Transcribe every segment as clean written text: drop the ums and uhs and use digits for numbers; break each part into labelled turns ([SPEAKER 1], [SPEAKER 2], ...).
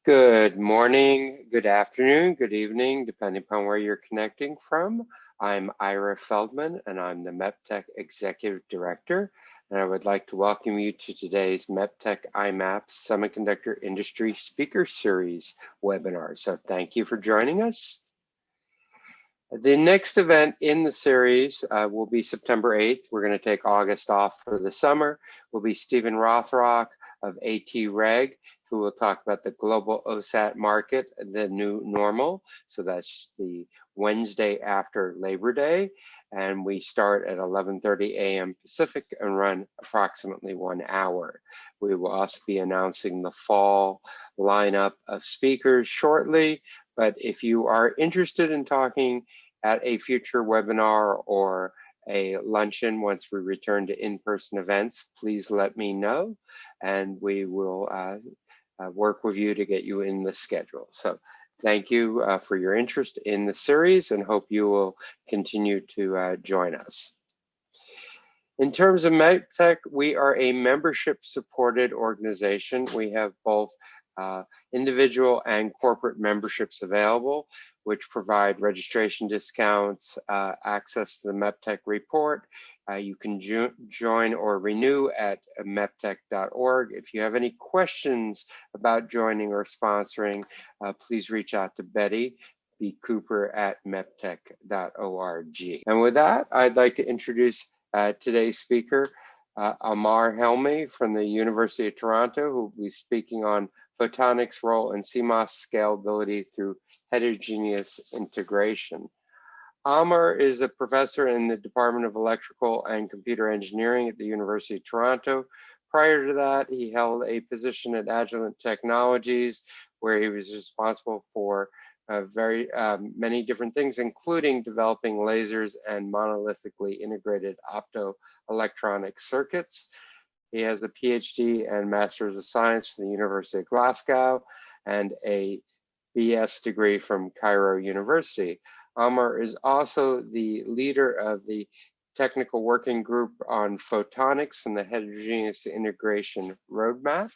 [SPEAKER 1] Good morning, good afternoon, good evening, depending upon where you're connecting from. I'm Ira Feldman, and I'm the MEPTEC Executive Director, and I would like to welcome you to today's MEPTEC IMAPS Semiconductor Industry Speaker Series webinar. So thank you for joining us. The next event in the series will be September 8th. We're going to take August off for the summer. Will be Stephen Rothrock of AT-Reg, who will talk about the global OSAT market, the new normal. So that's the Wednesday after Labor Day. And we start at 11:30 a.m. Pacific and run approximately 1 hour. We will also be announcing the fall lineup of speakers shortly. But if you are interested in talking at a future webinar or a luncheon once we return to in-person events, please let me know, and we will work with you to get you in the schedule. So thank you for your interest in the series, and hope you will continue to join us. In terms of MEPTEC, we are a membership-supported organization. We have both individual and corporate memberships available, which provide registration discounts, access to the MEPTEC report. You can join or renew at meptec.org. If you have any questions about joining or sponsoring, please reach out to Betty B. Cooper at meptec.org. And with that, I'd like to introduce today's speaker, Amar Helmy from the University of Toronto, who will be speaking on Photonics' role in CMOS scalability through heterogeneous integration. Amar is a professor in the Department of Electrical and Computer Engineering at the University of Toronto. Prior to that, he held a position at Agilent Technologies, where he was responsible for many different things, including developing lasers and monolithically integrated optoelectronic circuits. He has a PhD and Master's of Science from the University of Glasgow and a BS degree from Cairo University. Amar is also the leader of the technical working group on photonics from the Heterogeneous Integration Roadmap.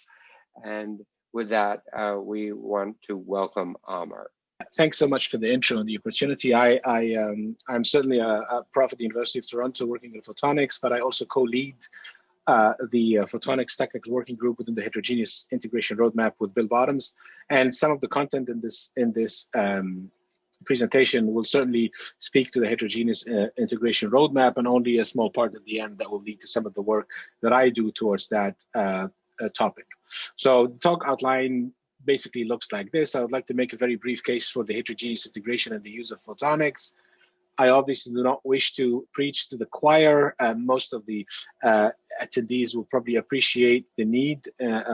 [SPEAKER 1] And with that, we want to welcome Amar.
[SPEAKER 2] Thanks so much for the intro and the opportunity. I'm certainly a prof at the University of Toronto working in photonics, but I also co-lead the Photonics Technical Working Group within the Heterogeneous Integration Roadmap with Bill Bottoms. And some of the content in this presentation will certainly speak to the Heterogeneous Integration Roadmap, and only a small part at the end that will lead to some of the work that I do towards that topic. So the talk outline basically looks like this. I would like to make a very brief case for the heterogeneous integration and the use of photonics. I obviously do not wish to preach to the choir. Most of the attendees will probably appreciate the need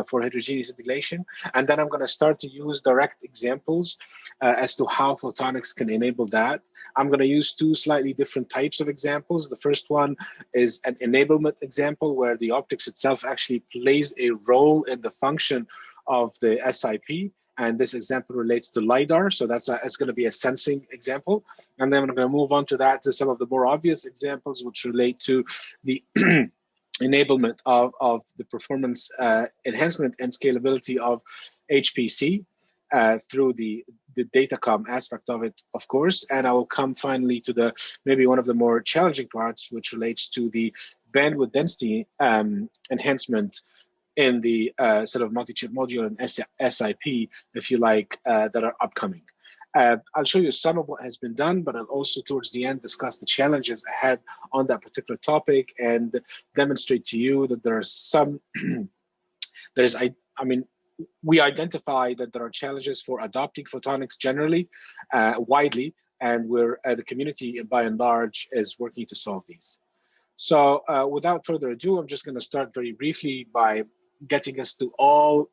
[SPEAKER 2] for heterogeneous integration. And then I'm going to start to use direct examples as to how photonics can enable that. I'm going to use two slightly different types of examples. The first one is an enablement example where the optics itself actually plays a role in the function of the SIP. And this example relates to LiDAR, so that's going to be a sensing example. And then I'm going to move on to some of the more obvious examples, which relate to the enablement of the performance enhancement and scalability of HPC through the datacom aspect of it, of course. And I will come finally to maybe one of the more challenging parts, which relates to the bandwidth density enhancement in the sort of multi-chip module and SIP, if you like, that are upcoming. I'll show you some of what has been done, but I'll also towards the end discuss the challenges ahead on that particular topic and demonstrate to you that there are some, we identify that there are challenges for adopting photonics generally, widely, and the community by and large is working to solve these. So without further ado, I'm just going to start very briefly by getting us to all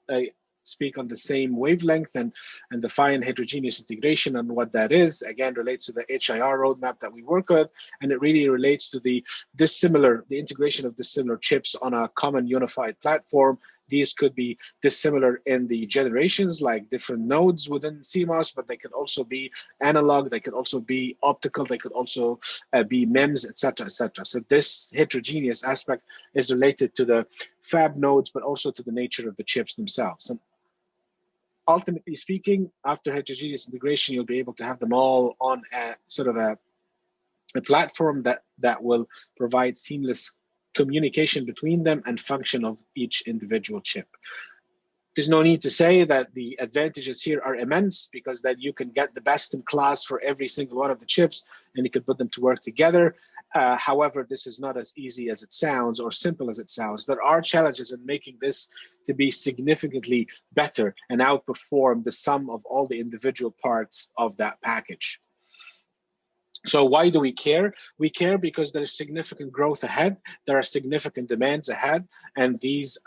[SPEAKER 2] speak on the same wavelength and define heterogeneous integration and what that is. Again, relates to the HIR roadmap that we work with, and it really relates to the integration of dissimilar chips on a common unified platform. These could be dissimilar in the generations, like different nodes within CMOS, but they could also be analog, they could also be optical, they could also be MEMS, etc., etc. So this heterogeneous aspect is related to the fab nodes, but also to the nature of the chips themselves. ultimately speaking, after heterogeneous integration, you'll be able to have them all on a sort of a platform that will provide seamless communication between them and function of each individual chip. There's no need to say that the advantages here are immense, because then you can get the best in class for every single one of the chips and you can put them to work together. However, this is not as easy as it sounds or simple as it sounds. There are challenges in making this to be significantly better and outperform the sum of all the individual parts of that package. So why do we care? We care because there is significant growth ahead. There are significant demands ahead. And these,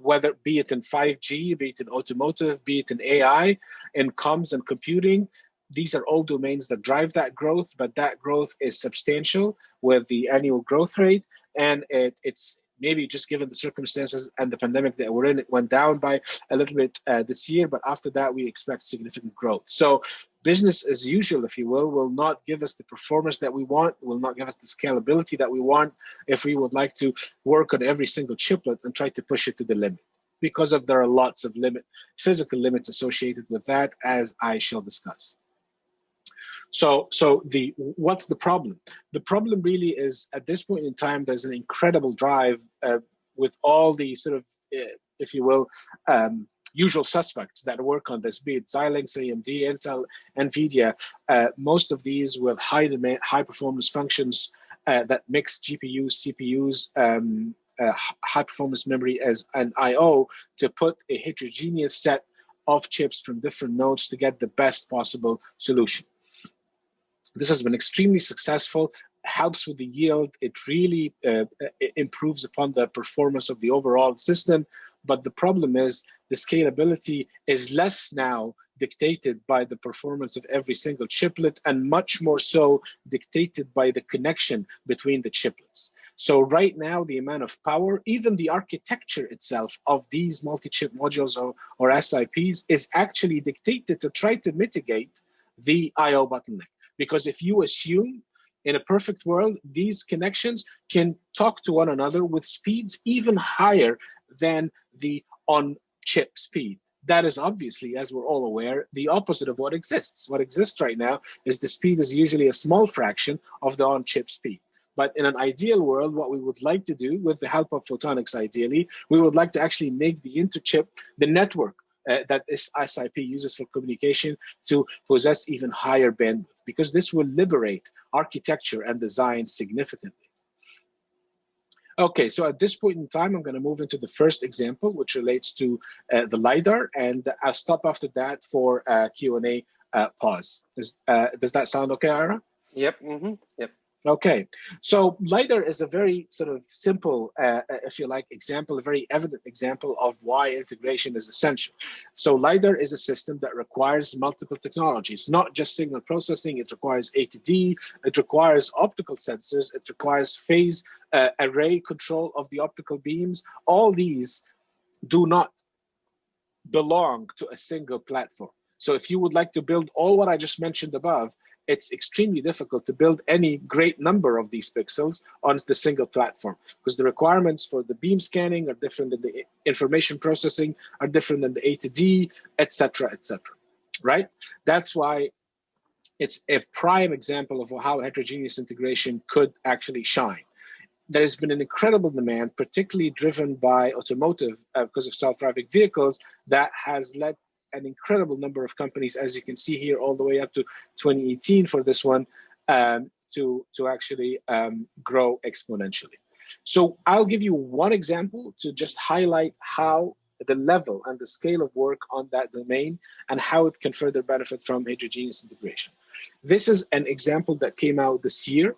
[SPEAKER 2] whether be it in 5G, be it in automotive, be it in AI, in comms and computing, these are all domains that drive that growth, but that growth is substantial with the annual growth rate. And it's maybe just given the circumstances and the pandemic that we're in, it went down by a little bit this year, but after that, we expect significant growth. So business as usual, if you will not give us the performance that we want, will not give us the scalability that we want if we would like to work on every single chiplet and try to push it to the limit, because there are lots of physical limits associated with that, as I shall discuss. So what's the problem? The problem really is, at this point in time, there's an incredible drive with all the sort of, if you will, usual suspects that work on this, be it Xilinx, AMD, Intel, NVIDIA. Most of these with high performance functions that mix GPUs, CPUs, high performance memory as an I/O to put a heterogeneous set of chips from different nodes to get the best possible solution. This has been extremely successful, helps with the yield. It really improves upon the performance of the overall system. But the problem is the scalability is less now dictated by the performance of every single chiplet, and much more so dictated by the connection between the chiplets. So right now, the amount of power, even the architecture itself of these multi-chip modules or SIPs is actually dictated to try to mitigate the I/O bottleneck. Because if you assume in a perfect world, these connections can talk to one another with speeds even higher than the on-chip speed. That is obviously, as we're all aware, the opposite of what exists. What exists right now is the speed is usually a small fraction of the on-chip speed. But in an ideal world, what we would like to do, with the help of photonics ideally, we would like to actually make the interchip, the network that this SIP uses for communication, to possess even higher bandwidth, because this will liberate architecture and design significantly. Okay, so at this point in time, I'm going to move into the first example, which relates to the LiDAR, and I'll stop after that for Q&A pause. Does that sound okay, Ira?
[SPEAKER 1] Yep. Yep.
[SPEAKER 2] Okay, so LiDAR is a very sort of simple, if you like, example, a very evident example of why integration is essential. So LiDAR is a system that requires multiple technologies, not just signal processing. It requires A to D, it requires optical sensors, it requires phase array control of the optical beams. All these do not belong to a single platform. So if you would like to build all what I just mentioned above, it's extremely difficult to build any great number of these pixels on the single platform, because the requirements for the beam scanning are different than the information processing are different than the A to D, etc., right? That's why it's a prime example of how heterogeneous integration could actually shine. There's been an incredible demand, particularly driven by automotive because of self-driving vehicles, that has led an incredible number of companies, as you can see here, all the way up to 2018 for this one, to actually grow exponentially. So I'll give you one example to just highlight how the level and the scale of work on that domain and how it can further benefit from heterogeneous integration. This is an example that came out this year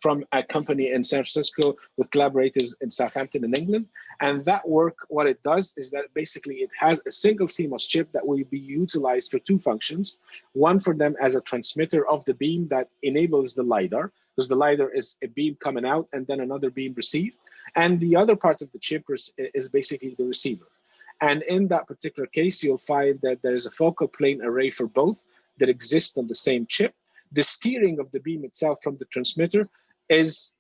[SPEAKER 2] from a company in San Francisco with collaborators in Southampton in England. And that work, what it does is that basically it has a single CMOS chip that will be utilized for two functions. One for them as a transmitter of the beam that enables the LiDAR, because the LiDAR is a beam coming out and then another beam received. And the other part of the chip is basically the receiver. And in that particular case, you'll find that there is a focal plane array for both that exists on the same chip. The steering of the beam itself from the transmitter is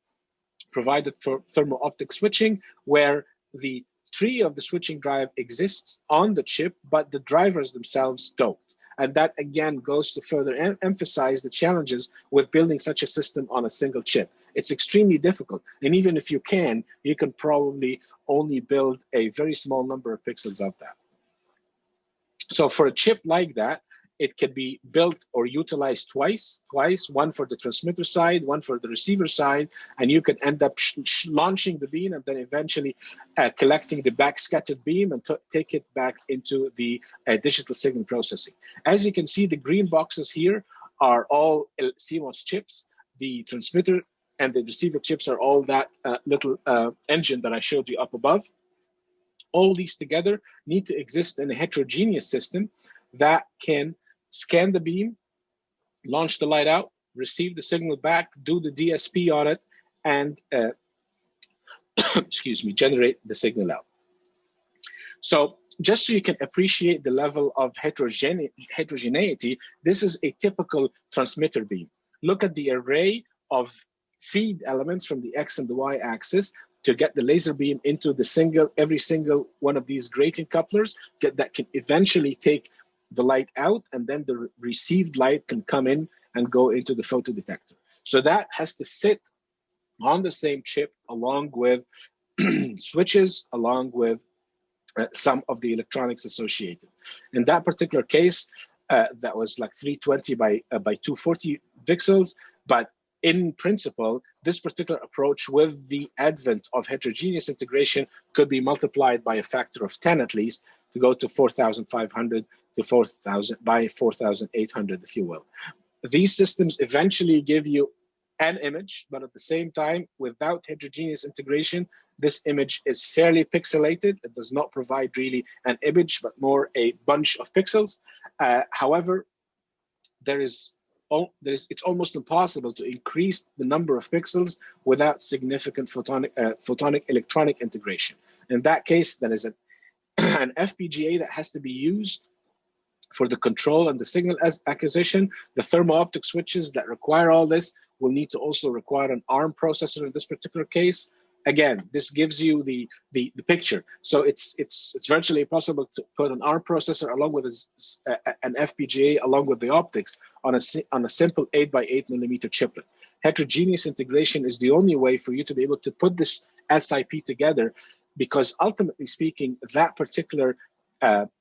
[SPEAKER 2] provided for thermal optic switching, where the tree of the switching drive exists on the chip, but the drivers themselves don't. And that again goes to further emphasize the challenges with building such a system on a single chip. It's extremely difficult. And even if you can probably only build a very small number of pixels of that. So for a chip like that, it can be built or utilized twice, one for the transmitter side, one for the receiver side, and you can end up launching the beam and then eventually collecting the backscattered beam and take it back into the digital signal processing. As you can see, the green boxes here are all CMOS chips. The transmitter and the receiver chips are all that little engine that I showed you up above. All these together need to exist in a heterogeneous system that can scan the beam, launch the light out, receive the signal back, do the DSP on it, and excuse me, generate the signal out. So just so you can appreciate the level of heterogeneity, this is a typical transmitter beam. Look at the array of feed elements from the X and the Y axis to get the laser beam into the every single one of these grating couplers that can eventually take the light out, and then the received light can come in and go into the photodetector. So that has to sit on the same chip along with switches, along with some of the electronics associated. In that particular case, that was like 320 by 240 pixels, but in principle, this particular approach with the advent of heterogeneous integration could be multiplied by a factor of 10 at least to go to 4,500 to 4,000 by 4,800, if you will. These systems eventually give you an image, but at the same time, without heterogeneous integration, this image is fairly pixelated. It does not provide really an image, but more a bunch of pixels. However, it's almost impossible to increase the number of pixels without significant photonic electronic integration. In that case, there is an FPGA that has to be used for the control and the signal acquisition. The thermal optic switches that require all this will need to also require an ARM processor in this particular case. Again, this gives you the picture. So it's virtually impossible to put an ARM processor along with an FPGA along with the optics on a simple 8x8 millimeter chiplet. Heterogeneous integration is the only way for you to be able to put this SIP together, because ultimately speaking, that particular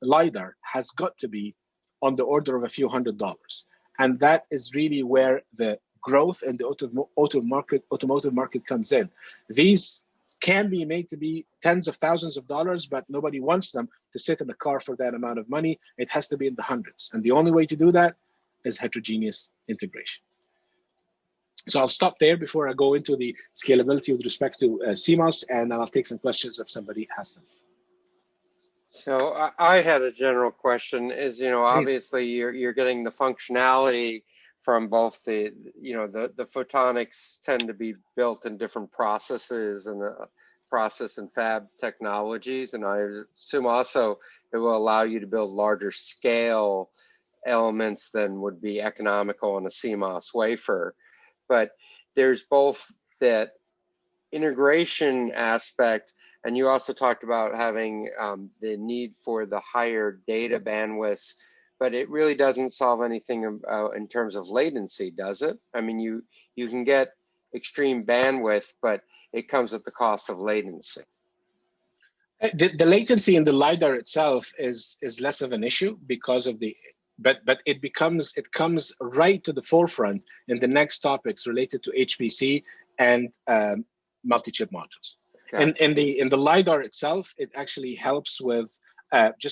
[SPEAKER 2] LiDAR has got to be on the order of a few $100s. And that is really where the growth in the automotive market comes in. These can be made to be tens of thousands of dollars, but nobody wants them to sit in a car for that amount of money. It has to be in the hundreds. And the only way to do that is heterogeneous integration. So I'll stop there before I go into the scalability with respect to CMOS, and then I'll take some questions if somebody has them.
[SPEAKER 1] So I had a general question. Is, obviously you're getting the functionality from both the photonics tend to be built in different processes and process and fab technologies, and I assume also it will allow you to build larger scale elements than would be economical on a CMOS wafer. But there's both that integration aspect, and you also talked about having the need for the higher data bandwidths, but it really doesn't solve anything in terms of latency, does it? I mean, you can get extreme bandwidth, but it comes at the cost of latency.
[SPEAKER 2] The latency in the LiDAR itself is less of an issue because of the, but it comes right to the forefront in the next topics related to HPC and multi-chip modules. Okay. And in the LiDAR itself, it actually helps with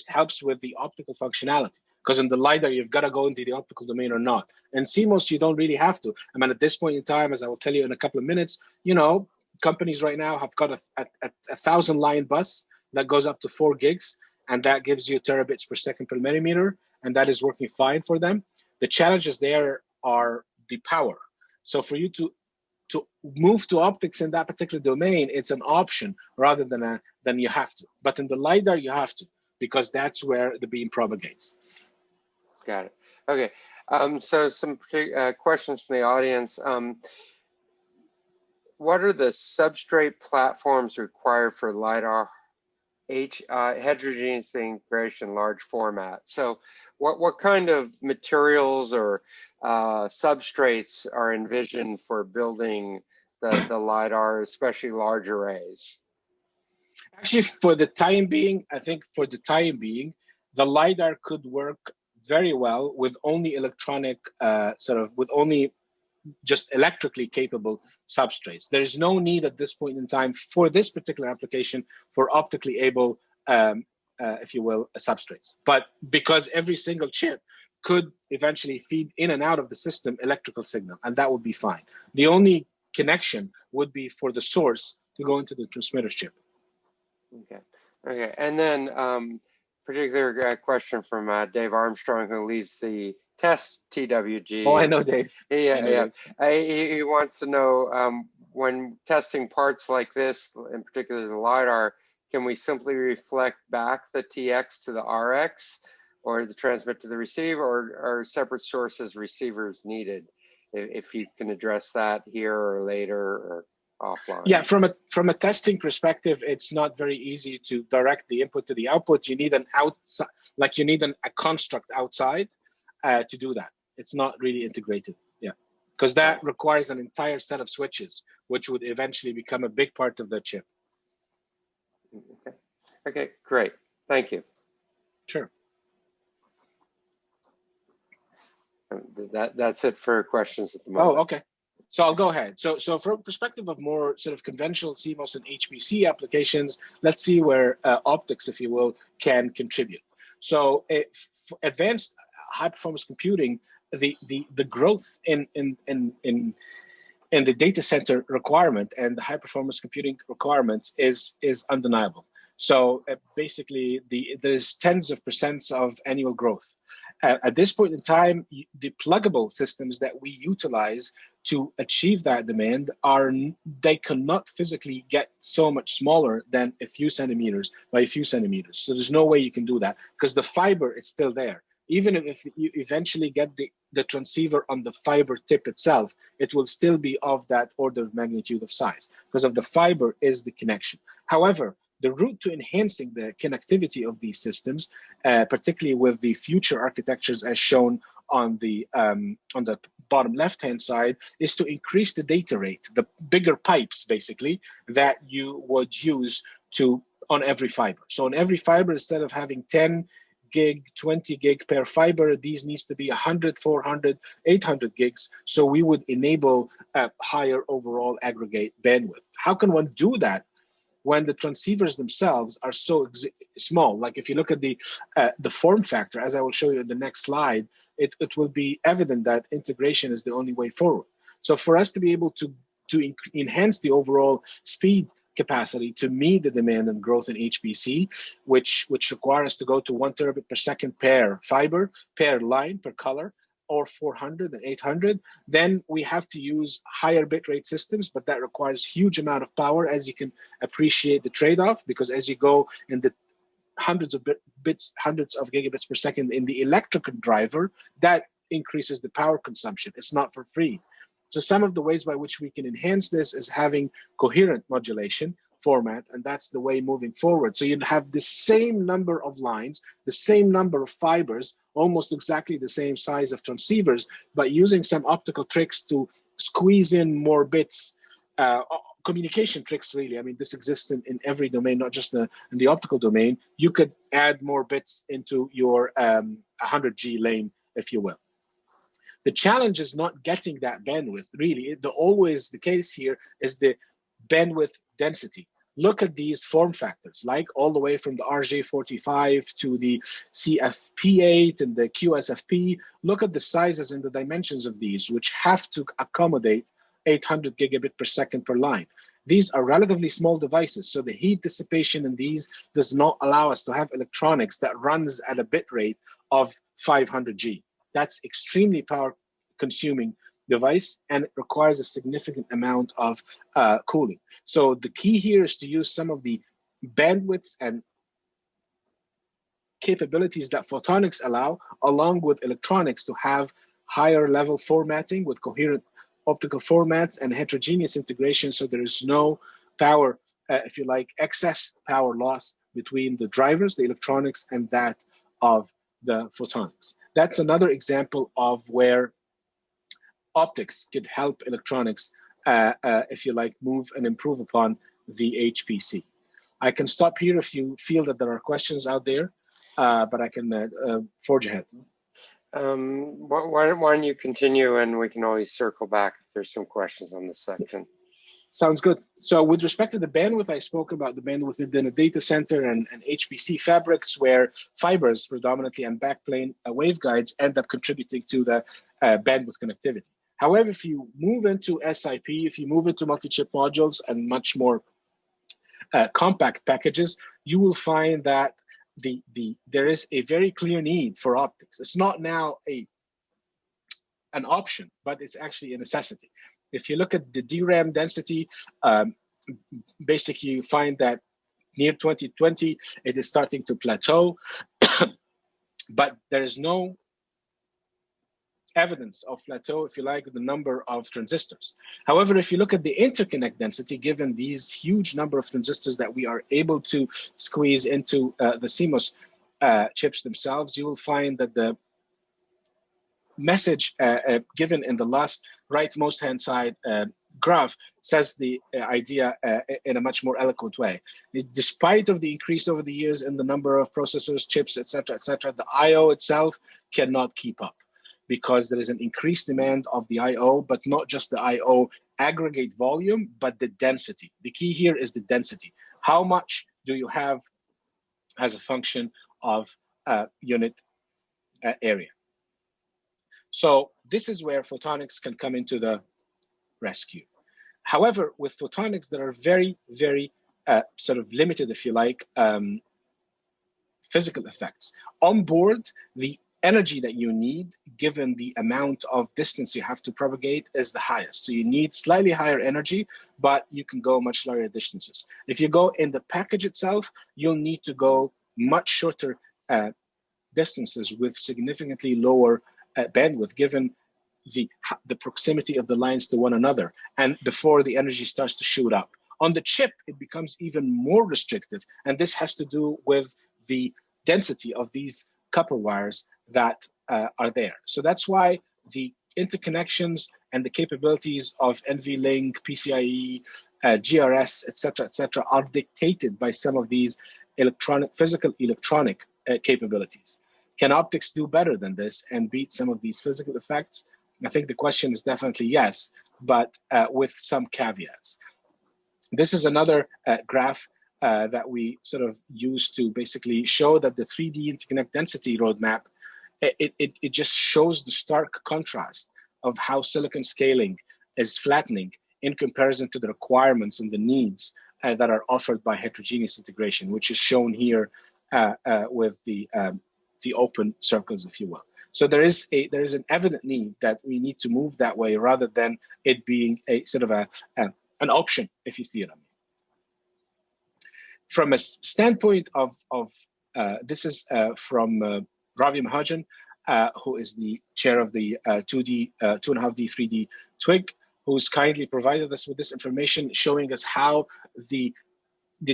[SPEAKER 2] helps with the optical functionality. Because in the LiDAR, you've got to go into the optical domain or not. And CMOS, you don't really have to. I mean, at this point in time, as I will tell you in a couple of minutes, companies right now have got a 1,000-line bus that goes up to 4 gigs, and that gives you terabits per second per millimeter, and that is working fine for them. The challenges there are the power. So for you to move to optics in that particular domain, it's an option rather than you have to. But in the LiDAR, you have to, because that's where the beam propagates.
[SPEAKER 1] Got it. Okay. So some questions from the audience. What are the substrate platforms required for LiDAR heterogeneous integration large format. So what kind of materials or substrates are envisioned for building the LiDAR, especially large arrays?
[SPEAKER 2] Actually, for the time being, I think for the time being, the LiDAR could work very well with only electronic, with only just electrically capable substrates. There's no need at this point in time for this particular application for optically able, if you will, substrates. But because every single chip could eventually feed in and out of the system electrical signal, and that would be fine. The only connection would be for the source to go into the transmitter chip.
[SPEAKER 1] Okay. Okay. And then particular question from Dave Armstrong, who leads the test TWG.
[SPEAKER 2] Oh, I know Dave.
[SPEAKER 1] Yeah. He wants to know when testing parts like this, in particular the LiDAR, can we simply reflect back the TX to the RX or the transmit to the receive, or are separate sources receivers needed? If you can address that here or later or offline.
[SPEAKER 2] Yeah, from a testing perspective, it's not very easy to direct the input to the output. You need an outside, like you need a construct outside to do that. It's not really integrated. Yeah, because that requires an entire set of switches, which would eventually become a big part of the chip.
[SPEAKER 1] Okay. Okay, great. Thank you.
[SPEAKER 2] Sure.
[SPEAKER 1] That's it for questions at the moment.
[SPEAKER 2] Oh, okay. So I'll go ahead. So from a perspective of more sort of conventional CMOS and HPC applications, let's see where optics, if you will, can contribute. So advanced high performance computing, the growth in the data center requirement and the high performance computing requirements is undeniable. So basically, there's tens of percents of annual growth. At this point in time, the pluggable systems that we utilize to achieve that demand they cannot physically get so much smaller than a few centimeters by a few centimeters. So there's no way you can do that because the fiber is still there. Even if you eventually get the transceiver on the fiber tip itself, it will still be of that order of magnitude of size because of the fiber is the connection. However, the route to enhancing the connectivity of these systems, particularly with the future architectures as shown on the bottom left-hand side, is to increase the data rate, the bigger pipes, basically, that you would use on every fiber. So on every fiber, instead of having 10 gig, 20 gig per fiber, these needs to be 100, 400, 800 gigs. So we would enable a higher overall aggregate bandwidth. How can one do that when the transceivers themselves are so small? Like if you look at the form factor, as I will show you in the next slide, it will be evident that integration is the only way forward. So for us to be able to enhance the overall speed capacity to meet the demand and growth in HPC, which require us to go to 1 terabit per second per fiber, per line, per color, or 400 and 800, then we have to use higher bitrate systems, but that requires huge amount of power, as you can appreciate the trade-off, because as you go in the hundreds of gigabits per second in the electrical driver, that increases the power consumption. It's not for free. So some of the ways by which we can enhance this is having coherent modulation format, and that's the way moving forward. So you'd have the same number of lines, the same number of fibers, almost exactly the same size of transceivers, but using some optical tricks to squeeze in more bits, communication tricks, really. I mean, this exists in every domain, not just in the optical domain. You could add more bits into your 100G lane, if you will. The challenge is not getting that bandwidth, really. Always the case here is the bandwidth density. Look at these form factors, like all the way from the RJ45 to the CFP8 and the QSFP. Look at the sizes and the dimensions of these, which have to accommodate 800 gigabit per second per line. These are relatively small devices, so the heat dissipation in these does not allow us to have electronics that runs at a bit rate of 500G. That's extremely power consuming device, and it requires a significant amount of cooling. So the key here is to use some of the bandwidths and capabilities that photonics allow, along with electronics, to have higher level formatting with coherent optical formats and heterogeneous integration, so there is no power, if you like, excess power loss between the drivers, the electronics, and that of the photonics. That's another example of where optics could help electronics, if you like, move and improve upon the HPC. I can stop here if you feel that there are questions out there, but I can forge ahead.
[SPEAKER 1] Why don't you continue, and we can always circle back if there's some questions on this section.
[SPEAKER 2] Sounds good. So with respect to the bandwidth, I spoke about the bandwidth within a data center and HPC fabrics where fibers predominantly and backplane waveguides end up contributing to the bandwidth connectivity. However, if you move into SIP, if you move into multi-chip modules and much more compact packages, you will find that there is a very clear need for optics. It's not now an option, but it's actually a necessity. If you look at the DRAM density, basically you find that near 2020, it is starting to plateau, but there is no evidence of plateau, if you like, the number of transistors. However, if you look at the interconnect density, given these huge number of transistors that we are able to squeeze into the CMOS chips themselves, you will find that the message given in the last rightmost hand side graph says the idea in a much more eloquent way. Despite of the increase over the years in the number of processors, chips, etc., the I/O itself cannot keep up because there is an increased demand of the I/O, but not just the I/O aggregate volume, but the density. The key here is the density. How much do you have as a function of unit area? So this is where photonics can come into the rescue. However, with photonics, there are very, very sort of limited, if you like, physical effects. On board, the energy that you need, given the amount of distance you have to propagate, is the highest. So you need slightly higher energy, but you can go much lower distances. If you go in the package itself, you'll need to go much shorter distances with significantly lower bandwidth, given the proximity of the lines to one another, and before the energy starts to shoot up. On the chip, it becomes even more restrictive, and this has to do with the density of these copper wires that are there. So that's why the interconnections and the capabilities of NVLink, PCIe, GRS, etc., are dictated by some of these physical electronic capabilities. Can optics do better than this and beat some of these physical effects? I think the question is definitely yes, but with some caveats. This is another graph that we sort of use to basically show that the 3D interconnect density roadmap, it just shows the stark contrast of how silicon scaling is flattening in comparison to the requirements and the needs that are offered by heterogeneous integration, which is shown here with the open circles, if you will. So there is an evident need that we need to move that way rather than it being a sort of an option, if you see it. From a standpoint of this is from Ravi Mahajan, who is the chair of the 2.5D, 3D TWIG, who's kindly provided us with this information, showing us how the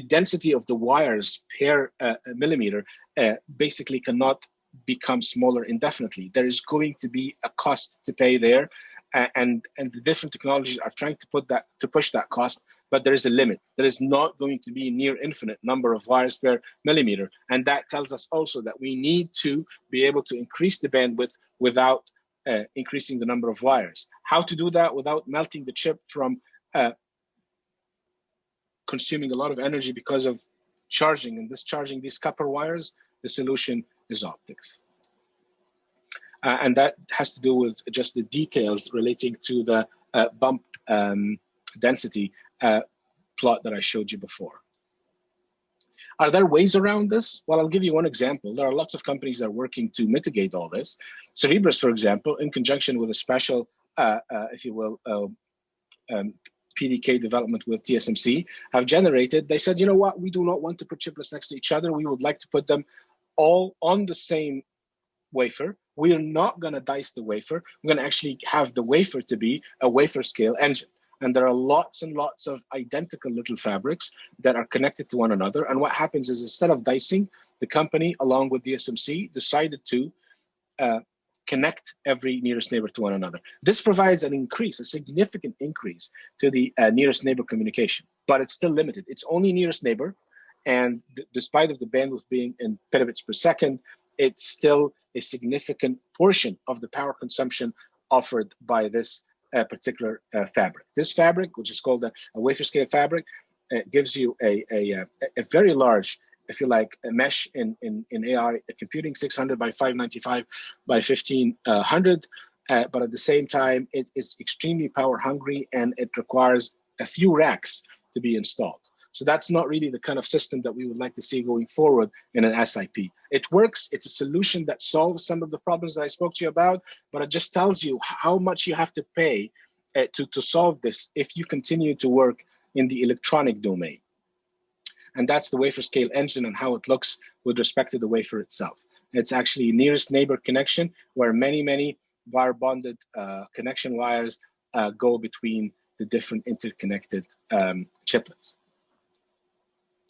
[SPEAKER 2] density of the wires per millimeter basically cannot become smaller indefinitely. There is going to be a cost to pay there, and the different technologies are trying to push that cost, but there is a limit. There is not going to be near infinite number of wires per millimeter, and that tells us also that we need to be able to increase the bandwidth without increasing the number of wires. How to do that without melting the chip from consuming a lot of energy because of charging and discharging these copper wires? The solution is optics. And that has to do with just the details relating to the bump density plot that I showed you before. Are there ways around this? Well, I'll give you one example. There are lots of companies that are working to mitigate all this. Cerebras, for example, in conjunction with a special, if you will, PDK development with TSMC, have generated, they said, you know what, we do not want to put chiplets next to each other. We would like to put them all on the same wafer. We are not going to dice the wafer. We're going to actually have the wafer to be a wafer scale engine. And there are lots and lots of identical little fabrics that are connected to one another. And what happens is, instead of dicing, the company, along with the SMC, decided to connect every nearest neighbor to one another. This provides an increase, a significant increase to the nearest neighbor communication, but it's still limited. It's only nearest neighbor, and despite of the bandwidth being in terabits per second, it's still a significant portion of the power consumption offered by this particular fabric. This fabric, which is called a wafer scale fabric, gives you a very large, if you like, a mesh in AI computing, 600 by 595 by 1500, but at the same time, it is extremely power hungry, and it requires a few racks to be installed. So that's not really the kind of system that we would like to see going forward in an SIP. It works, it's a solution that solves some of the problems that I spoke to you about, but it just tells you how much you have to pay to solve this if you continue to work in the electronic domain. And that's the wafer scale engine and how it looks with respect to the wafer itself. It's actually nearest neighbor connection, where many wire bonded connection wires go between the different interconnected chiplets.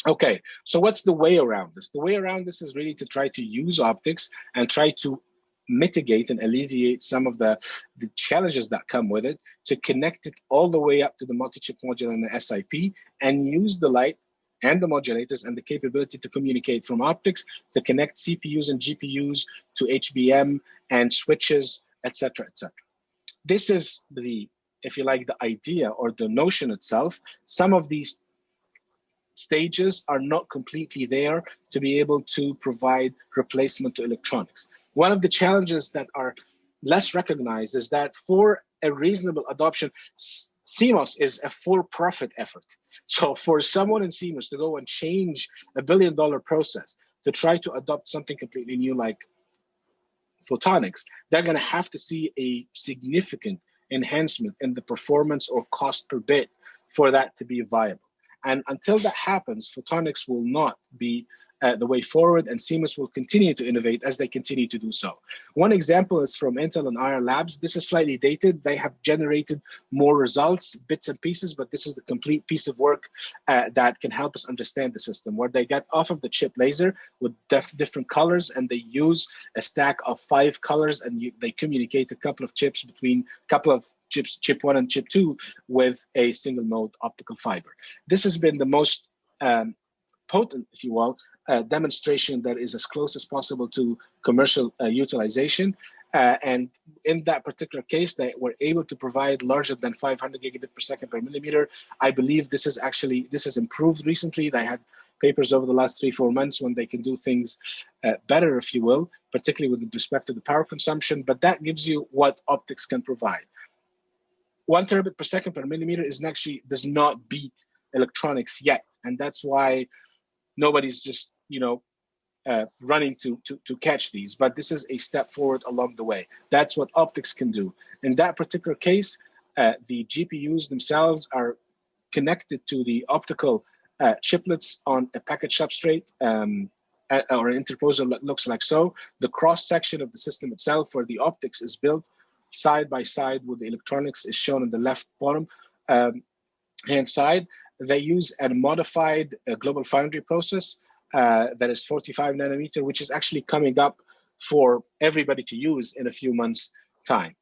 [SPEAKER 2] Okay, so what's the way around this? The way around this is really to try to use optics and try to mitigate and alleviate some of the challenges that come with it, to connect it all the way up to the multi-chip module and the SIP, and use the light and the modulators and the capability to communicate from optics to connect CPUs and GPUs to HBM and switches, etc., etc. This is the, if you like, the idea or the notion itself. Some of these stages are not completely there to be able to provide replacement to electronics. One of the challenges that are less recognized is that for a reasonable adoption, CMOS is a for-profit effort. So for someone in CMOS to go and change $1 billion process to try to adopt something completely new like photonics, they're going to have to see a significant enhancement in the performance or cost per bit for that to be viable. And until that happens, photonics will not be the way forward, and CMOS will continue to innovate as they continue to do so. One example is from Intel and IR Labs. This is slightly dated. They have generated more results, bits and pieces, but this is the complete piece of work that can help us understand the system, where they get off of the chip laser with different colors, and they use a stack of 5 colors, and they communicate a couple of chips between chips, chip 1 and chip 2, with a single mode optical fiber. This has been the most potent, if you will, demonstration that is as close as possible to commercial utilization. And in that particular case, they were able to provide larger than 500 gigabit per second per millimeter. I believe this has improved recently. They had papers over the last 3-4 months when they can do things better, if you will, particularly with respect to the power consumption. But that gives you what optics can provide. 1 terabit per second per millimeter does not beat electronics yet, and that's why nobody's just running to catch these. But this is a step forward along the way. That's what optics can do. In that particular case, the GPUs themselves are connected to the optical chiplets on a package substrate or an interposer that looks like so. The cross section of the system itself, where the optics is built side by side with the electronics, is shown in the left bottom hand side. They use a modified global foundry process that is 45 nanometer, which is actually coming up for everybody to use in a few months' time.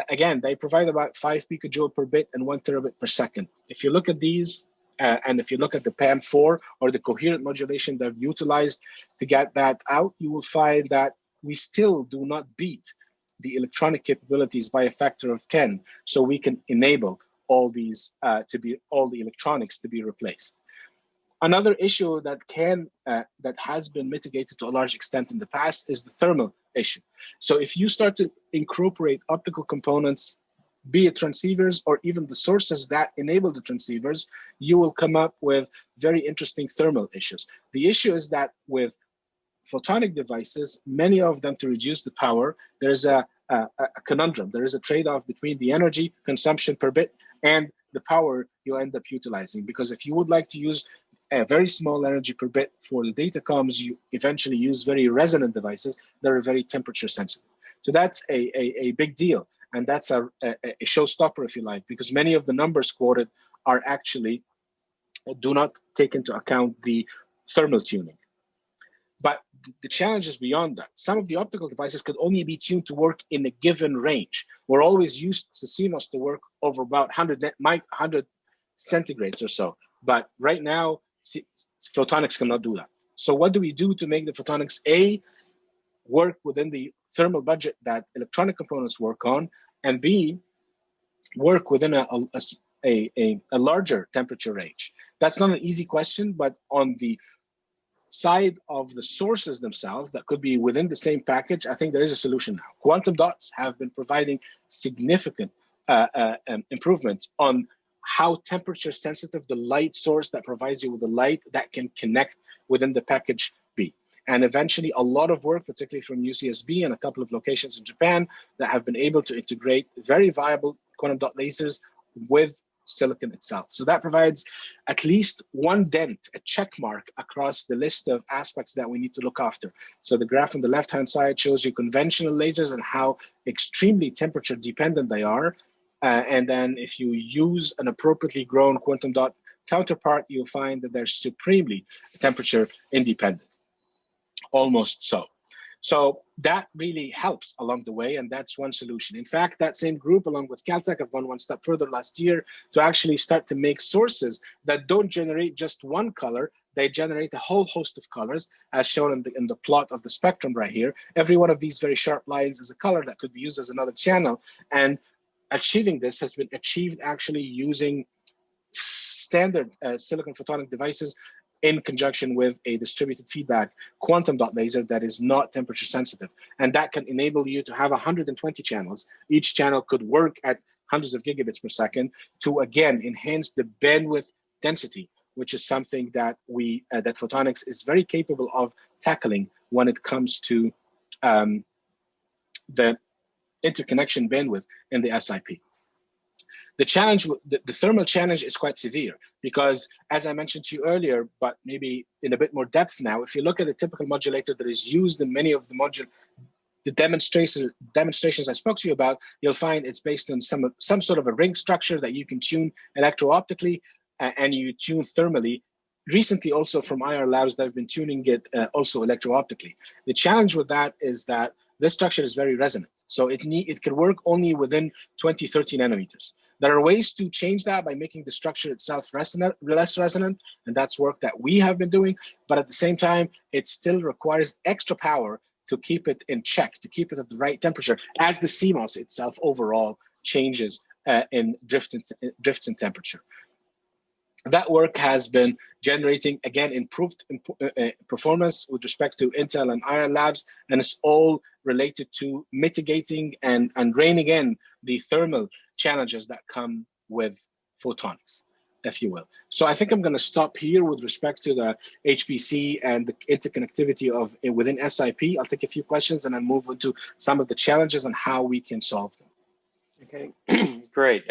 [SPEAKER 2] Again, they provide about 5 picojoule per bit and 1 terabit per second. If you look at these, and if you look at the PAM4 or the coherent modulation they've utilized to get that out, you will find that we still do not beat the electronic capabilities by a factor of 10. So we can enable all these all the electronics to be replaced. Another issue that has been mitigated to a large extent in the past is the thermal issue. So if you start to incorporate optical components, be it transceivers or even the sources that enable the transceivers, you will come up with very interesting thermal issues. The issue is that with photonic devices, many of them, to reduce the power, there's a conundrum. There is a trade-off between the energy consumption per bit and the power you end up utilizing. Because if you would like to use a very small energy per bit for the data comms, you eventually use very resonant devices that are very temperature sensitive. So that's a big deal. And that's a showstopper, if you like, because many of the numbers quoted are actually do not take into account the thermal tuning. But the challenge is beyond that. Some of the optical devices could only be tuned to work in a given range. We're always used to CMOS to work over about 100 centigrades or so. But right now, photonics cannot do that. So what do we do to make the photonics A, work within the thermal budget that electronic components work on, and B, work within a larger temperature range? That's not an easy question, but on the side of the sources themselves that could be within the same package, I think there is a solution now. Quantum dots have been providing significant improvements on how temperature sensitive the light source that provides you with the light that can connect within the package be. And eventually a lot of work, particularly from UCSB and a couple of locations in Japan, that have been able to integrate very viable quantum dot lasers with silicon itself. So that provides at least one dent, a check mark across the list of aspects that we need to look after. So the graph on the left-hand side shows you conventional lasers and how extremely temperature dependent they are. And then if you use an appropriately grown quantum dot counterpart, you'll find that they're supremely temperature independent, almost so. So that really helps along the way, and that's one solution. In fact, that same group, along with Caltech, have gone one step further last year to actually start to make sources that don't generate just one color. They generate a whole host of colors, as shown in the plot of the spectrum right here. Every one of these very sharp lines is a color that could be used as another channel. And achieving this has been achieved actually using standard silicon photonic devices in conjunction with a distributed feedback quantum dot laser that is not temperature sensitive. And that can enable you to have 120 channels. Each channel could work at hundreds of gigabits per second to, again, enhance the bandwidth density, which is something that that photonics is very capable of tackling when it comes to the interconnection bandwidth in the SiP. The challenge, the thermal challenge is quite severe because, as I mentioned to you earlier, but maybe in a bit more depth now, if you look at a typical modulator that is used in many of the demonstrations I spoke to you about, you'll find it's based on some sort of a ring structure that you can tune electro-optically and you tune thermally. Recently, also from IR labs that have been tuning it also electro-optically. The challenge with that is that this structure is very resonant. So it can work only within 20, 30 nanometers. There are ways to change that by making the structure itself less resonant, and that's work that we have been doing. But at the same time, it still requires extra power to keep it in check, to keep it at the right temperature, as the CMOS itself overall changes in drifts in temperature. That work has been generating, again, improved performance with respect to Intel and IR labs, and it's all related to mitigating and reining in the thermal challenges that come with photonics, if you will. So I think I'm going to stop here with respect to the HPC and the interconnectivity of within SiP. I'll take a few questions and then move into some of the challenges and how we can solve them.
[SPEAKER 1] Okay, great.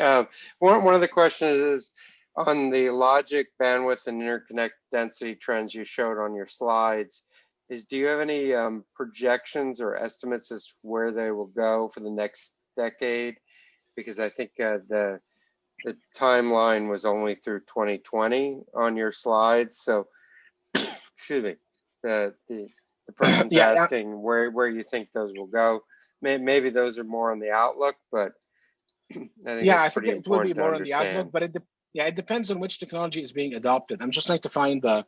[SPEAKER 1] One of the questions is, on the logic, bandwidth, and interconnect density trends you showed on your slides, do you have any projections or estimates as to where they will go for the next decade? Because I think the timeline was only through 2020 on your slides. So, excuse me, the person's asking where you think those will go. Maybe those are more on the outlook, but I think
[SPEAKER 2] I think it will be more on the outlook, but it depends on which technology is being adopted. I'm just trying to find the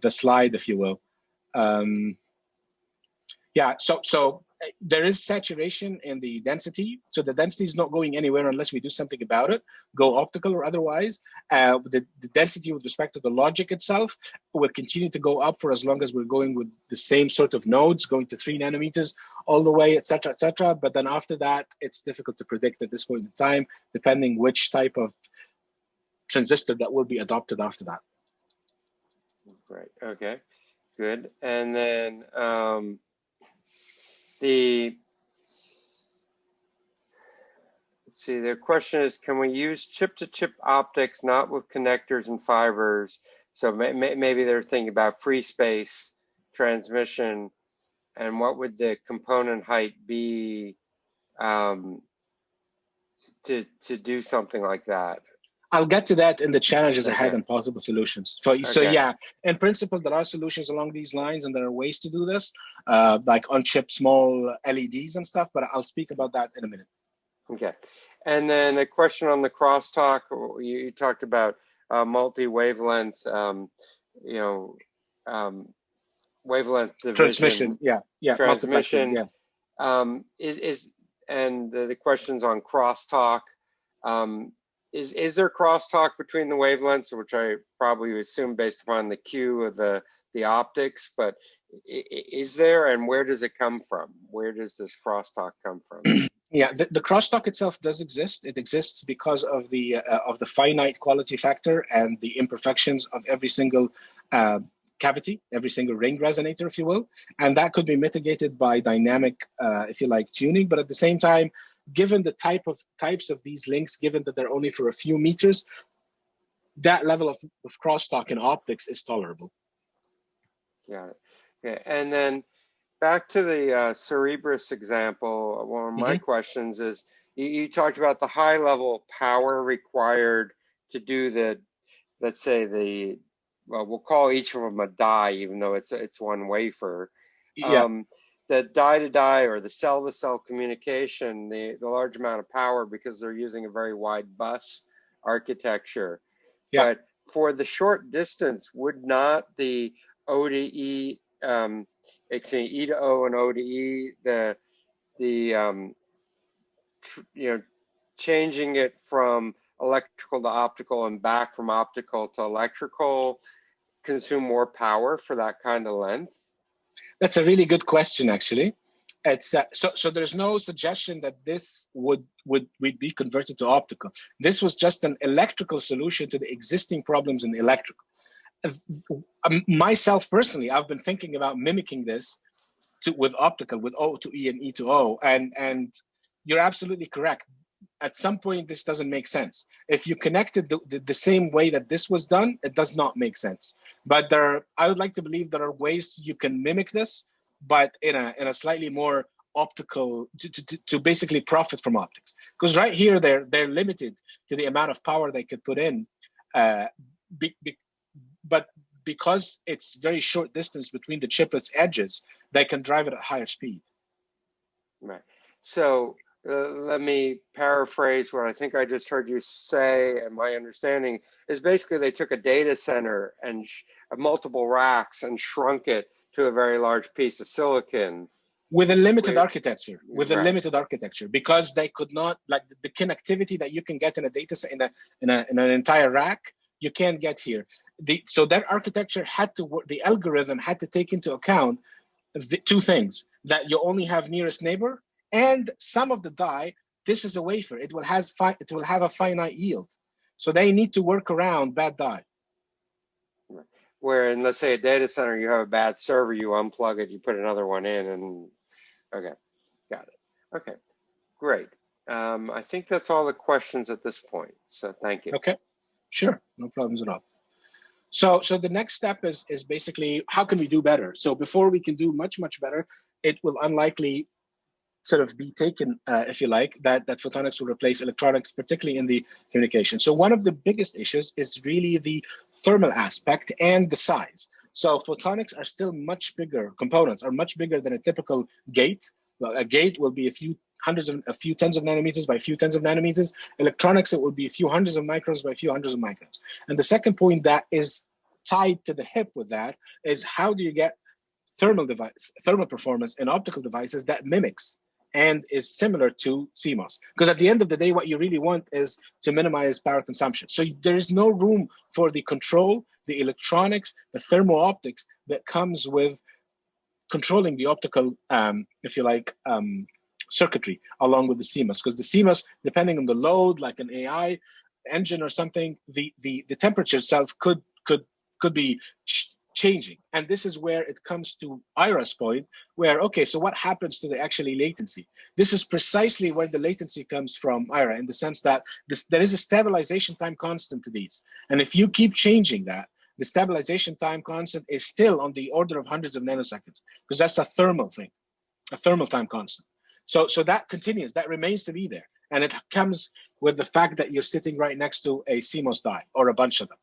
[SPEAKER 2] slide, if you will. So there is saturation in the density. So the density is not going anywhere unless we do something about it, go optical or otherwise. The density with respect to the logic itself will continue to go up for as long as we're going with the same sort of nodes, going to 3 nanometers all the way, et cetera, et cetera. But then after that, it's difficult to predict at this point in time, depending which type of transistor that will be adopted after that.
[SPEAKER 1] Right, okay, good. And then let's see, the question is, can we use chip-to-chip optics, not with connectors and fibers? So maybe they're thinking about free space transmission and what would the component height be to do something like that?
[SPEAKER 2] I'll get to that in the challenges ahead
[SPEAKER 1] Okay.
[SPEAKER 2] and possible solutions. So
[SPEAKER 1] Okay.
[SPEAKER 2] yeah, in principle, there are solutions along these lines, and there are ways to do this, like on-chip small LEDs and stuff. But I'll speak about that in a minute.
[SPEAKER 1] Okay. And then a question on the crosstalk. You talked about multi-wavelength, wavelength division.
[SPEAKER 2] Transmission, yeah,
[SPEAKER 1] Transmission.
[SPEAKER 2] yes.
[SPEAKER 1] And the questions on crosstalk. Is there crosstalk between the wavelengths, which I probably assume based upon the Q of the optics, but is there, and where does it come from? Where does this crosstalk come from?
[SPEAKER 2] Yeah, the crosstalk itself does exist. It exists because of the finite quality factor and the imperfections of every single cavity, every single ring resonator, if you will, and that could be mitigated by dynamic, if you like, tuning. But at the same time, given the types of these links, given that they're only for a few meters, that level of crosstalk in optics is tolerable.
[SPEAKER 1] Yeah. Okay. And then back to the Cerebrus example, one of my questions is, you talked about the high level power required to do the, let's say well, we'll call each of them a die, even though it's one wafer.
[SPEAKER 2] Yeah.
[SPEAKER 1] The die-to-die or the cell-to-cell communication, the large amount of power, because they're using a very wide bus architecture.
[SPEAKER 2] Yeah.
[SPEAKER 1] But for the short distance, would not the O to E, E to O and O to E, changing it from electrical to optical and back from optical to electrical, consume more power for that kind of length?
[SPEAKER 2] That's a really good question, actually. It's so there's no suggestion that this would be converted to optical. This was just an electrical solution to the existing problems in the electrical. Myself personally, I've been thinking about mimicking this with optical, with O to E and E to O, and you're absolutely correct. At some point, this doesn't make sense. If you connected the same way that this was done, it does not make sense. But I would like to believe there are ways you can mimic this, but in a slightly more optical, to basically profit from optics. Because right here, they're limited to the amount of power they could put in, but because it's very short distance between the chiplets' edges, they can drive it at higher speed.
[SPEAKER 1] Right. So let me paraphrase what I think I just heard you say, and my understanding is basically they took a data center and multiple racks and shrunk it to a very large piece of silicon.
[SPEAKER 2] With a limited architecture,
[SPEAKER 1] Right.
[SPEAKER 2] a limited architecture, because they could not, like the connectivity that you can get in a data center, in an entire rack, you can't get here. So that architecture had to work, the algorithm had to take into account two things: that you only have nearest neighbor, and some of the die, this is a wafer, it will have a finite yield. So they need to work around bad die.
[SPEAKER 1] Where in, let's say, a data center, you have a bad server, you unplug it, you put another one in, and okay, got it. Okay, great. I think that's all the questions at this point, so thank you.
[SPEAKER 2] Okay, sure, no problems at all. So the next step is basically, how can we do better? So before we can do much better, it will unlikely sort of be taken, if you like, that photonics will replace electronics, particularly in the communication. So one of the biggest issues is really the thermal aspect and the size. So photonics are still much bigger, components are much bigger than a typical gate. Well, a gate will be a few tens of nanometers by a few tens of nanometers. Electronics, it will be a few hundreds of microns by a few hundreds of microns. And the second point that is tied to the hip with that is, how do you get thermal performance in optical devices that mimics and is similar to CMOS? Because at the end of the day, what you really want is to minimize power consumption. So there is no room for the control, the electronics, the thermal optics that comes with controlling the optical, if you like, circuitry along with the CMOS. Because the CMOS, depending on the load, like an AI engine or something, the temperature itself could be changing. And this is where it comes to Ira's point, where, okay, so what happens to the actually latency? This is precisely where the latency comes from, Ira, in the sense that there is a stabilization time constant to these. And if you keep changing that, the stabilization time constant is still on the order of hundreds of nanoseconds, because that's a thermal thing, a thermal time constant. So that continues, that remains to be there. And it comes with the fact that you're sitting right next to a CMOS die or a bunch of them.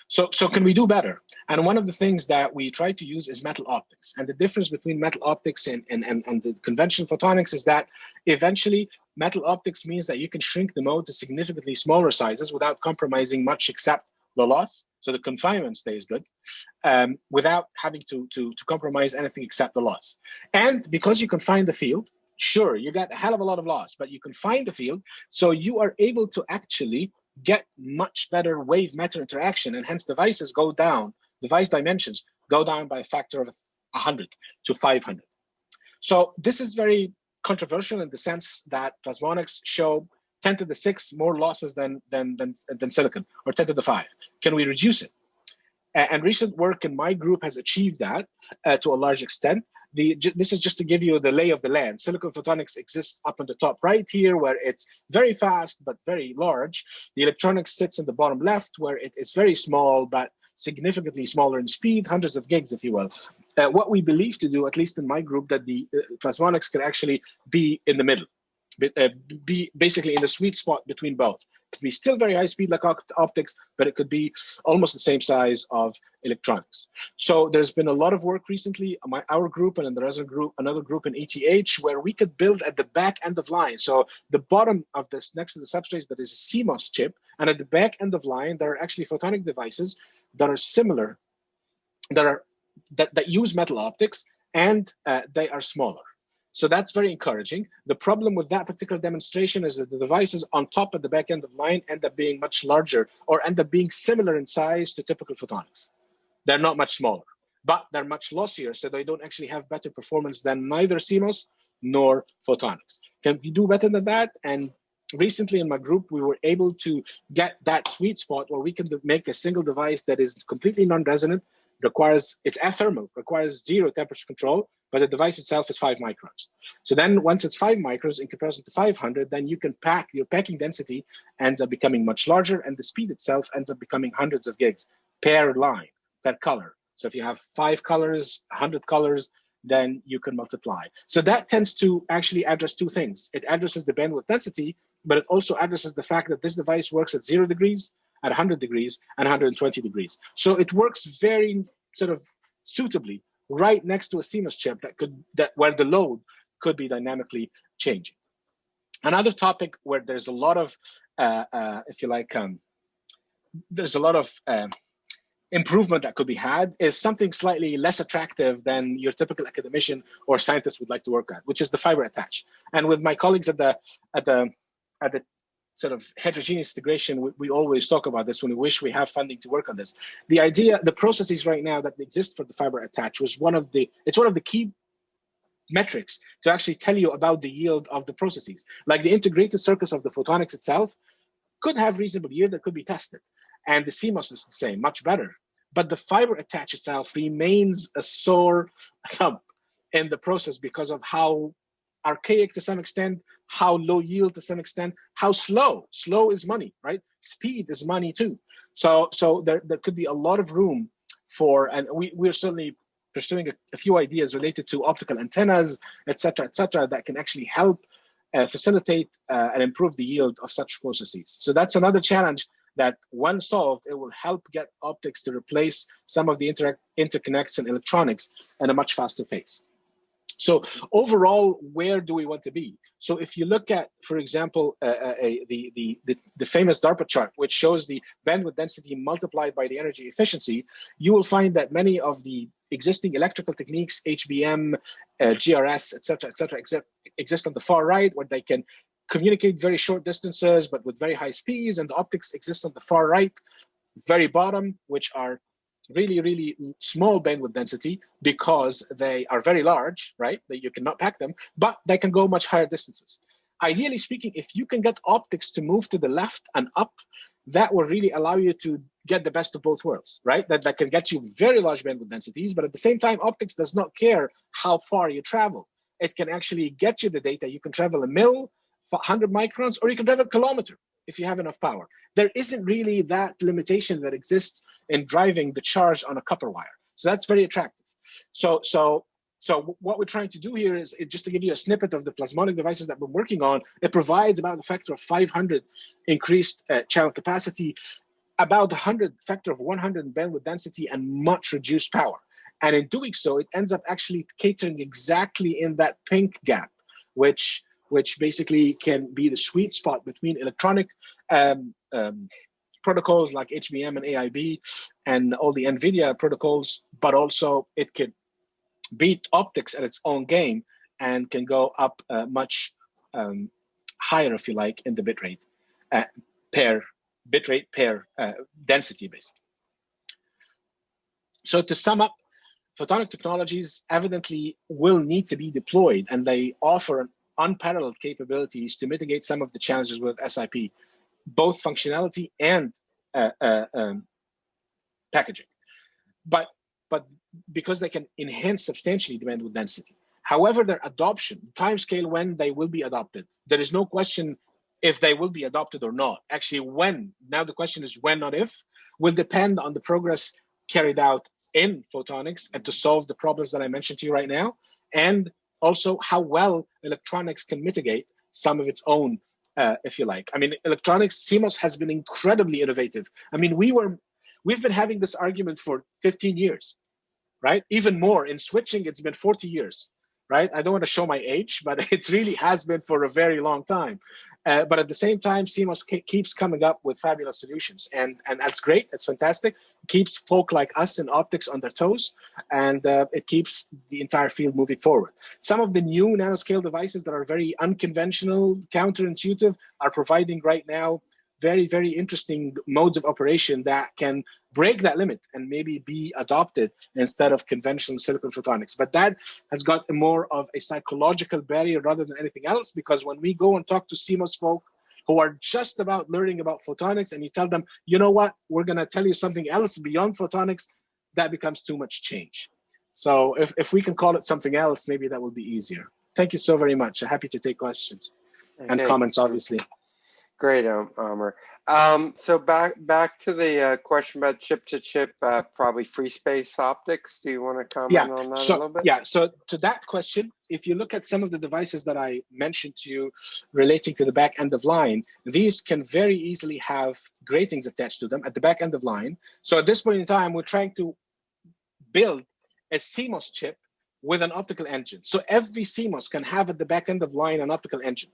[SPEAKER 2] So can we do better? And one of the things that we try to use is metal optics. And the difference between metal optics and the conventional photonics is that eventually metal optics means that you can shrink the mode to significantly smaller sizes without compromising much except the loss. So the confinement stays good without having to compromise anything except the loss. And because you confine the field, sure, you got a hell of a lot of loss, but you confine the field, so you are able to actually get much better wave matter interaction, and hence devices go down, device dimensions go down by a factor of 100 to 500. So this is very controversial in the sense that plasmonics show 10 to the 6 more losses than silicon, or 10 to the 5. Can we reduce it? And recent work in my group has achieved that to a large extent. This is just to give you the lay of the land. Silicon photonics exists up on the top right here, where it's very fast but very large. The electronics sits in the bottom left, where it is very small but significantly smaller in speed, hundreds of gigs, if you will. What we believe to do, at least in my group, that the plasmonics can actually be in the middle, be basically in the sweet spot between both. It could be still very high speed like optics, but it could be almost the same size of electronics. So there's been a lot of work recently, our group and there's another group in ETH, where we could build at the back end of line. So the bottom of this, next to the substrate, that is a CMOS chip, and at the back end of line, there are actually photonic devices that are similar, that use metal optics, and they are smaller. So that's very encouraging. The problem with that particular demonstration is that the devices on top at the back end of line end up being much larger, or end up being similar in size to typical photonics. They're not much smaller, but they're much lossier, so they don't actually have better performance than neither CMOS nor photonics. Can we do better than that? And recently in my group, we were able to get that sweet spot where we can make a single device that is completely non-resonant, it's athermal, requires 0 temperature control, but the device itself is 5 microns. So then once it's 5 microns in comparison to 500, then you can your packing density ends up becoming much larger, and the speed itself ends up becoming hundreds of gigs per line, per color. So if you have 5 colors, 100 colors, then you can multiply. So that tends to actually address 2 things. It addresses the bandwidth density, but it also addresses the fact that this device works at 0 degrees, at 100 degrees, and 120 degrees. So it works very sort of suitably right next to a CMOS chip where the load could be dynamically changing. Another topic where there's a lot of, if you like, there's a lot of improvement that could be had is something slightly less attractive than your typical academician or scientist would like to work at, which is the fiber attach. And with my colleagues at the sort of heterogeneous integration, we always talk about this when we wish we have funding to work on this. The idea, the processes right now that exist for the fiber attach was one of the key metrics to actually tell you about the yield of the processes. Like the integrated circuits of the photonics itself could have reasonable yield that could be tested. And the CMOS is the same, much better. But the fiber attach itself remains a sore thumb in the process because of how archaic to some extent, how low yield to some extent, how slow. Slow is money, right? Speed is money too. So there could be a lot of room for, and we're certainly pursuing a few ideas related to optical antennas, et cetera, that can actually help facilitate and improve the yield of such processes. So that's another challenge that when solved, it will help get optics to replace some of the interconnects and electronics at a much faster pace. So overall, where do we want to be? So if you look at, for example, the famous DARPA chart, which shows the bandwidth density multiplied by the energy efficiency, you will find that many of the existing electrical techniques, HBM, GRS, et cetera, exist on the far right, where they can communicate very short distances, but with very high speeds, and the optics exist on the far right, very bottom, which are really, really small bandwidth density because they are very large, right? That you cannot pack them, but they can go much higher distances. Ideally speaking, if you can get optics to move to the left and up, that will really allow you to get the best of both worlds, right? That can get you very large bandwidth densities, but at the same time, optics does not care how far you travel. It can actually get you the data. You can travel a mil, 100 microns, or you can travel a kilometer. if you have enough power. There isn't really that limitation that exists in driving the charge on a copper wire. So that's very attractive. So what we're trying to do here is, just to give you a snippet of the plasmonic devices that we're working on, it provides about a factor of 500 increased channel capacity, about 100 factor of 100 in bandwidth density, and much reduced power. And in doing so, it ends up actually catering exactly in that pink gap, which basically can be the sweet spot between electronic protocols like HBM and AIB and all the NVIDIA protocols, but also it could beat optics at its own game and can go up much higher, if you like, in the bitrate pair density, basically. So to sum up, photonic technologies evidently will need to be deployed, and they offer unparalleled capabilities to mitigate some of the challenges with SiP, both functionality and packaging. But because they can enhance substantially the bandwidth density. However, their adoption, timescale when they will be adopted, there is no question if they will be adopted or not. Actually, when, now the question is when, not if, will depend on the progress carried out in photonics and to solve the problems that I mentioned to you right now, and also how well electronics can mitigate some of its own, if you like. I mean, electronics, CMOS has been incredibly innovative. I mean, we've been having this argument for 15 years, right? Even more in switching, it's been 40 years, right? I don't want to show my age, but it really has been for a very long time. But at the same time, CMOS keeps coming up with fabulous solutions, and that's great. It's fantastic. It keeps folk like us in optics on their toes, and it keeps the entire field moving forward. Some of the new nanoscale devices that are very unconventional, counterintuitive, are providing right now very, very interesting modes of operation that can break that limit and maybe be adopted instead of conventional silicon photonics. But that has got more of a psychological barrier rather than anything else, because when we go and talk to CMOS folk who are just about learning about photonics and you tell them, you know what, we're going to tell you something else beyond photonics, that becomes too much change. So if we can call it something else, maybe that will be easier. Thank you so very much. I'm happy to take questions and comments, obviously.
[SPEAKER 1] Great, Amr. So back to the question about chip-to-chip, probably free space optics. Do you want to comment on that a little bit?
[SPEAKER 2] Yeah, so to that question, if you look at some of the devices that I mentioned to you relating to the back end of line, these can very easily have gratings attached to them at the back end of line. So at this point in time, we're trying to build a CMOS chip with an optical engine. So every CMOS can have at the back end of line an optical engine,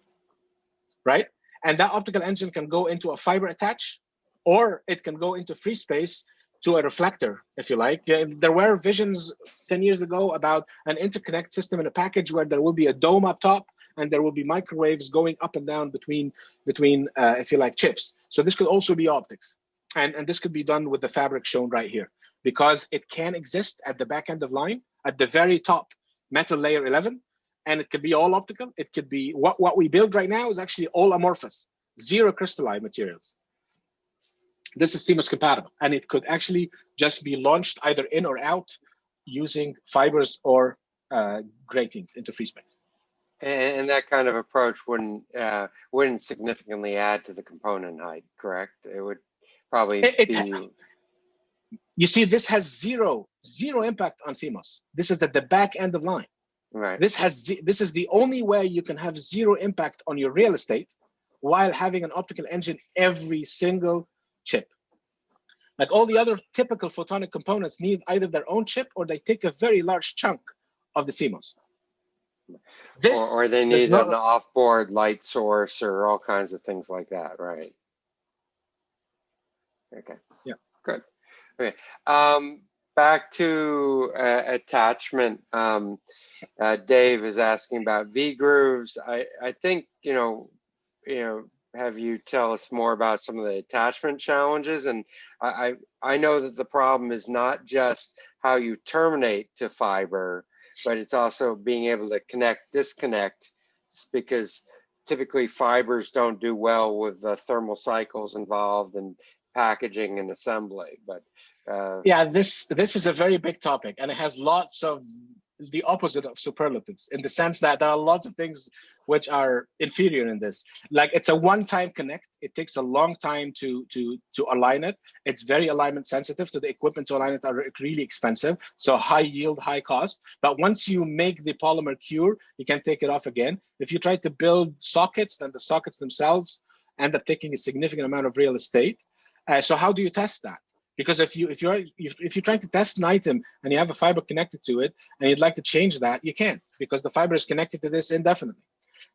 [SPEAKER 2] right? And that optical engine can go into a fiber attach, or it can go into free space to a reflector, if you like. There were visions 10 years ago about an interconnect system in a package where there will be a dome up top and there will be microwaves going up and down between if you like, chips. So this could also be optics. And this could be done with the fabric shown right here, because it can exist at the back end of line, at the very top metal layer 11, and it could be all optical. It could be, what we build right now is actually all amorphous, zero crystalline materials. This is CMOS compatible, and it could actually just be launched either in or out using fibers or gratings into free space.
[SPEAKER 1] And that kind of approach wouldn't significantly add to the component height, correct? It would probably be.
[SPEAKER 2] You see, this has zero impact on CMOS. This is at the back end of line.
[SPEAKER 1] Right.
[SPEAKER 2] This is the only way you can have zero impact on your real estate while having an optical engine every single chip. Like all the other typical photonic components need either their own chip or they take a very large chunk of the CMOS.
[SPEAKER 1] Or they need an off-board light source or all kinds of things like that, right? Okay.
[SPEAKER 2] Yeah.
[SPEAKER 1] Good. Okay. Back to attachment. Dave is asking about V grooves. I think have you tell us more about some of the attachment challenges. And I know that the problem is not just how you terminate to fiber, but it's also being able to disconnect, because typically fibers don't do well with the thermal cycles involved in packaging and assembly. But
[SPEAKER 2] yeah, this is a very big topic, and it has lots of the opposite of superlatives, in the sense that there are lots of things which are inferior in this. Like, it's a one-time connect. It takes a long time to align it. It's very alignment sensitive, so the equipment to align it are really expensive. So high yield, high cost. But once you make the polymer cure, you can take it off again. If you try to build sockets, then the sockets themselves end up taking a significant amount of real estate. So how do you test that? Because if you're trying to test an item and you have a fiber connected to it and you'd like to change that, you can't, because the fiber is connected to this indefinitely.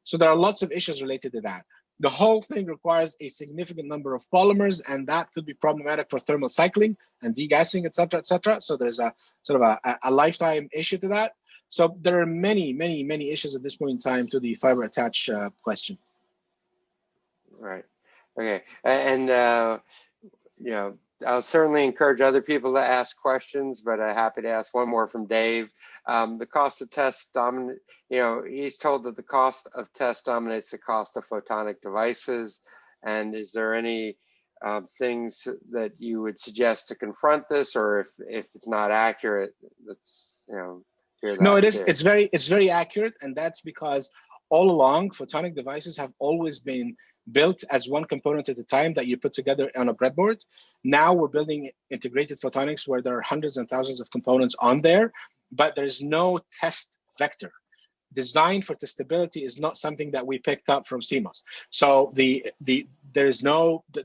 [SPEAKER 2] So there are lots of issues related to that. The whole thing requires a significant number of polymers, and that could be problematic for thermal cycling and degassing, et cetera, et cetera. So there's a sort of a lifetime issue to that. So there are many, many, many issues at this point in time to the fiber attach question.
[SPEAKER 1] Right. Okay. And you know, I'll certainly encourage other people to ask questions, but I'm happy to ask one more from Dave. The cost of test dominate, you know, he's told that the cost of test dominates the cost of photonic devices. And is there any things that you would suggest to confront this, or if it's not accurate, let's, you know, hear that.
[SPEAKER 2] No, it is. It's very accurate, and that's because all along photonic devices have always been built as one component at a time that you put together on a breadboard. Now we're building integrated photonics where there are hundreds and thousands of components on there, but there's no test vector. Design for testability is not something that we picked up from CMOS. So the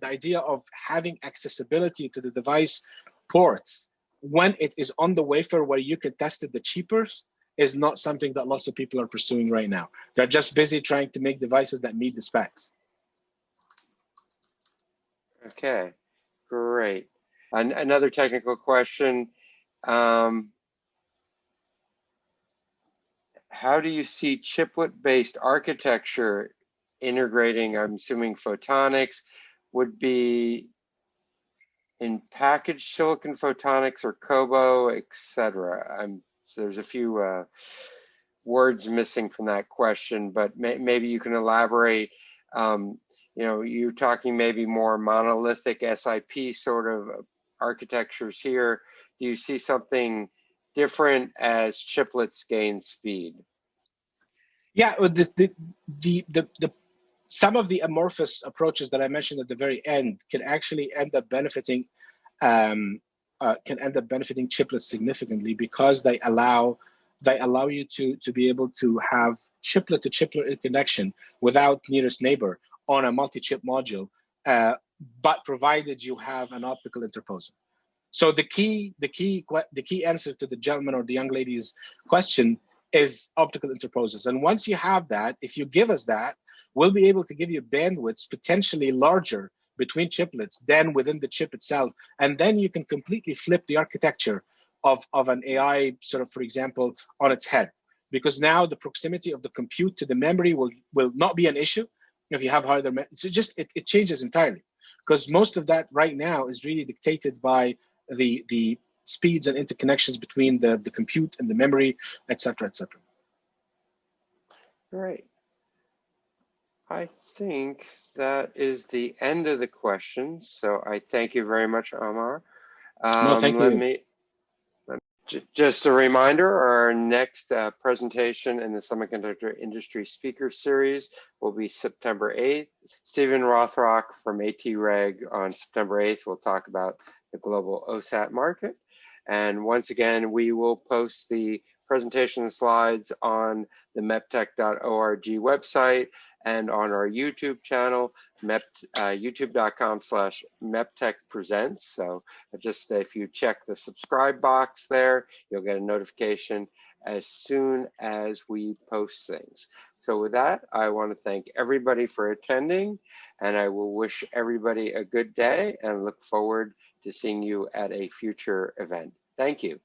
[SPEAKER 2] idea of having accessibility to the device ports when it is on the wafer where you can test it the cheapest is not something that lots of people are pursuing right now. They're just busy trying to make devices that meet the specs.
[SPEAKER 1] Okay, great. Another technical question. How do you see chiplet-based architecture integrating, I'm assuming photonics, would be in packaged silicon photonics or COBO, et cetera? So there's a few words missing from that question, but maybe you can elaborate. You know, you're talking maybe more monolithic SiP sort of architectures here. Do you see something different as chiplets gain speed?
[SPEAKER 2] Yeah, some of the amorphous approaches that I mentioned at the very end can actually end up benefiting chiplets significantly, because they allow you to be able to have chiplet to chiplet connection without nearest neighbor on a multi-chip module, but provided you have an optical interposer. So the key answer to the gentleman or the young lady's question is optical interposers. And once you have that, if you give us that, we'll be able to give you bandwidths potentially larger between chiplets than within the chip itself. And then you can completely flip the architecture of an AI, sort of, for example, on its head. Because now the proximity of the compute to the memory will not be an issue if you have higher. So it changes entirely, because most of that right now is really dictated by the speeds and interconnections between the compute and the memory, et cetera, et cetera.
[SPEAKER 1] Great. I think that is the end of the questions. So I thank you very much, Amar.
[SPEAKER 2] No, thank you.
[SPEAKER 1] Just a reminder, our next presentation in the Semiconductor Industry Speaker Series will be September 8th. Stephen Rothrock from ATReg on September 8th will talk about the global OSAT market. And once again, we will post the presentation slides on the MEPTEC.org website and on our YouTube channel, youtube.com/MEPTEC presents. So just if you check the subscribe box there, you'll get a notification as soon as we post things. So with that, I want to thank everybody for attending, and I will wish everybody a good day and look forward to seeing you at a future event. Thank you.